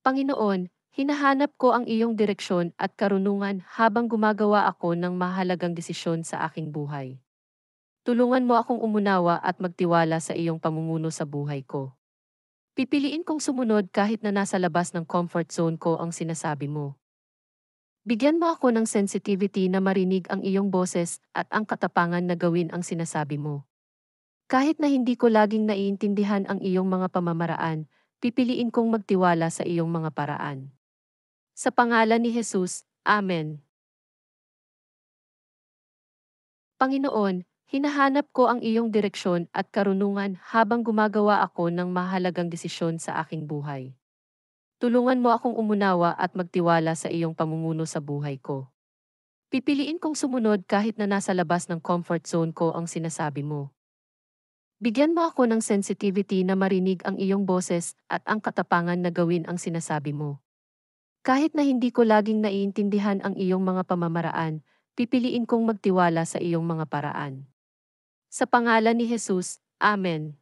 Panginoon, hinahanap ko ang iyong direksyon at karunungan habang gumagawa ako ng mahalagang desisyon sa aking buhay. Tulungan mo akong umunawa at magtiwala sa iyong pamumuno sa buhay ko. Pipiliin kong sumunod kahit na nasa labas ng comfort zone ko ang sinasabi mo. Bigyan mo ako ng sensitivity na marinig ang iyong boses at ang katapangan na gawin ang sinasabi mo. Kahit na hindi ko laging naiintindihan ang iyong mga pamamaraan, pipiliin kong magtiwala sa iyong mga paraan. Sa pangalan ni Jesus, Amen. Panginoon, hinahanap ko ang iyong direksyon at karunungan habang gumagawa ako ng mahalagang desisyon sa aking buhay. Tulungan mo akong umunawa at magtiwala sa iyong pamumuno sa buhay ko. Pipiliin kong sumunod kahit na nasa labas ng comfort zone ko ang sinasabi mo. Bigyan mo ako ng sensitivity na marinig ang iyong boses at ang katapangan na gawin ang sinasabi mo. Kahit na hindi ko laging naiintindihan ang iyong mga pamamaraan, pipiliin kong magtiwala sa iyong mga paraan. Sa pangalan ni Jesus, Amen.